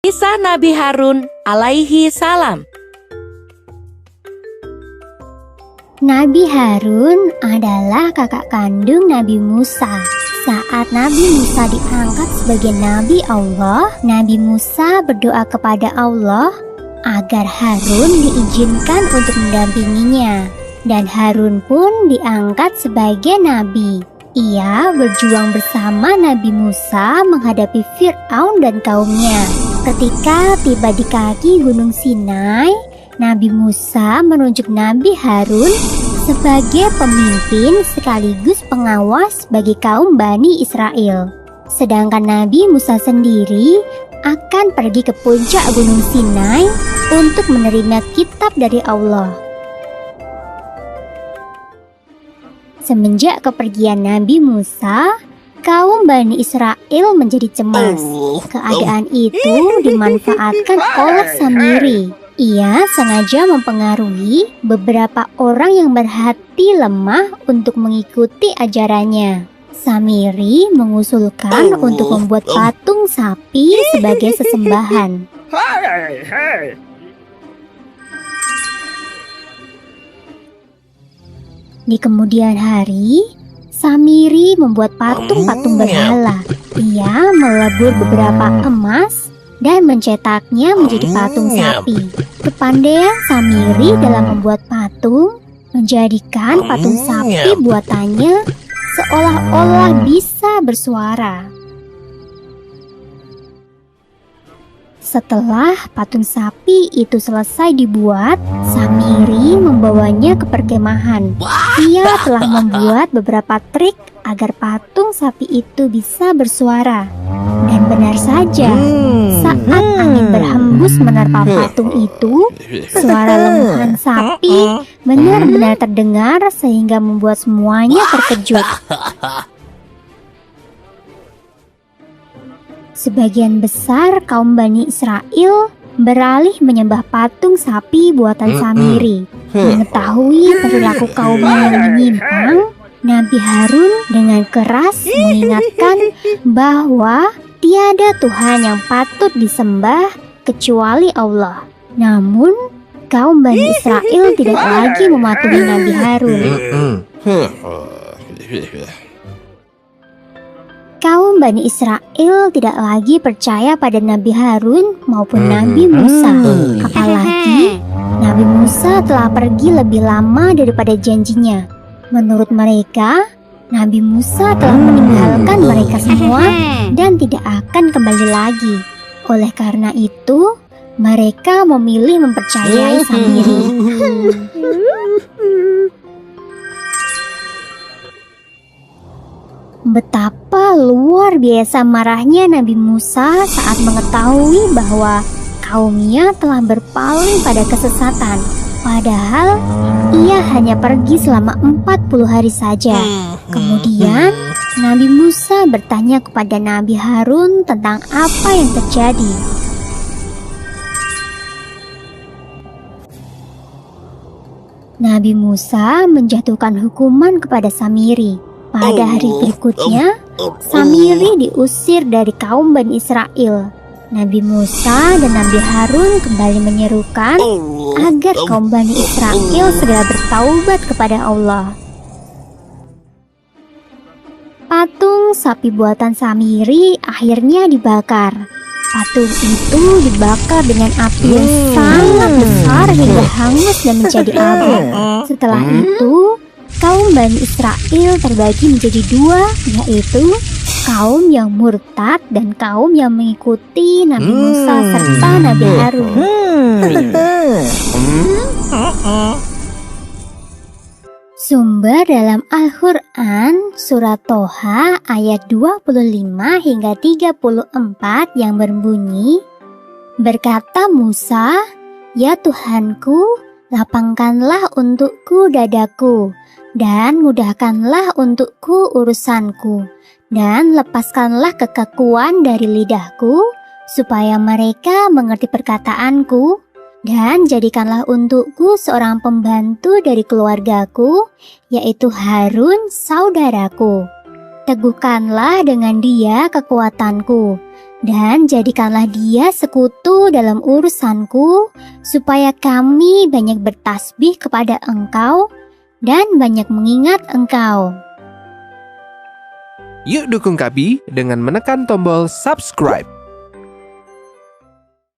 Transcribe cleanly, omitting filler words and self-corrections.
Kisah Nabi Harun alaihi salam. Nabi Harun adalah kakak kandung Nabi Musa. Saat Nabi Musa diangkat sebagai Nabi Allah, Nabi Musa berdoa kepada Allah agar Harun diizinkan untuk mendampinginya. Dan Harun pun diangkat sebagai Nabi. Ia berjuang bersama Nabi Musa menghadapi Fir'aun dan kaumnya. Ketika tiba di kaki Gunung Sinai, Nabi Musa menunjuk Nabi Harun sebagai pemimpin sekaligus pengawas bagi kaum Bani Israel. Sedangkan Nabi Musa sendiri akan pergi ke puncak Gunung Sinai untuk menerima kitab dari Allah. Semenjak kepergian Nabi Musa, kaum Bani Israel menjadi cemas. Keadaan itu dimanfaatkan oleh Samiri. Ia sengaja mempengaruhi beberapa orang yang berhati lemah untuk mengikuti ajarannya. Samiri mengusulkan untuk membuat patung sapi sebagai sesembahan. Di kemudian hari, Samiri membuat patung-patung berhala. Ia melebur beberapa emas dan mencetaknya menjadi patung sapi. Kepandaian Samiri dalam membuat patung menjadikan patung sapi buatannya seolah-olah bisa bersuara. Setelah patung sapi itu selesai dibuat, Samiri membawanya ke perkemahan. Ia telah membuat beberapa trik agar patung sapi itu bisa bersuara. Dan benar saja, saat angin berhembus menerpa patung itu, suara lemuhan sapi benar-benar terdengar sehingga membuat semuanya terkejut. Sebagian besar kaum Bani Israel beralih menyembah patung sapi buatan Samiri. Mengetahui perilaku kaumnya yang menyimpang, Nabi Harun dengan keras mengingatkan bahwa tiada Tuhan yang patut disembah kecuali Allah. Namun, kaum Bani Israel tidak lagi mematuhi Nabi Harun. Kaum Bani Israel tidak lagi percaya pada Nabi Harun maupun Nabi Musa. Apalagi, Nabi Musa telah pergi lebih lama daripada janjinya. Menurut mereka, Nabi Musa telah meninggalkan mereka semua dan tidak akan kembali lagi. Oleh karena itu, mereka memilih mempercayai Samiri. Betapa luar biasa marahnya Nabi Musa saat mengetahui bahwa kaumnya telah berpaling pada kesesatan. Padahal ia hanya pergi selama 40 hari saja. Kemudian Nabi Musa bertanya kepada Nabi Harun tentang apa yang terjadi. Nabi Musa menjatuhkan hukuman kepada Samiri. Pada hari berikutnya, Samiri diusir dari kaum Bani Israel. Nabi Musa dan Nabi Harun kembali menyerukan agar kaum Bani Israel segera bertaubat kepada Allah. Patung sapi buatan Samiri akhirnya dibakar. Patung itu dibakar dengan api yang sangat besar hingga hangus dan menjadi abu. Setelah itu, kaum Bani Israel terbagi menjadi dua, yaitu kaum yang murtad dan kaum yang mengikuti Nabi Musa serta Nabi Harun. Sumber dalam Al-Quran Surat Toha ayat 25 hingga 34 yang berbunyi, berkata Musa, "Ya Tuhanku, lapangkanlah untukku dadaku, dan mudahkanlah untukku urusanku, dan lepaskanlah kekakuan dari lidahku, supaya mereka mengerti perkataanku, dan jadikanlah untukku seorang pembantu dari keluargaku, yaitu Harun saudaraku." Teguhkanlah dengan dia kekuatanku, dan jadikanlah dia sekutu dalam urusanku, supaya kami banyak bertasbih kepada Engkau dan banyak mengingat Engkau. Yuk dukung kami dengan menekan tombol subscribe.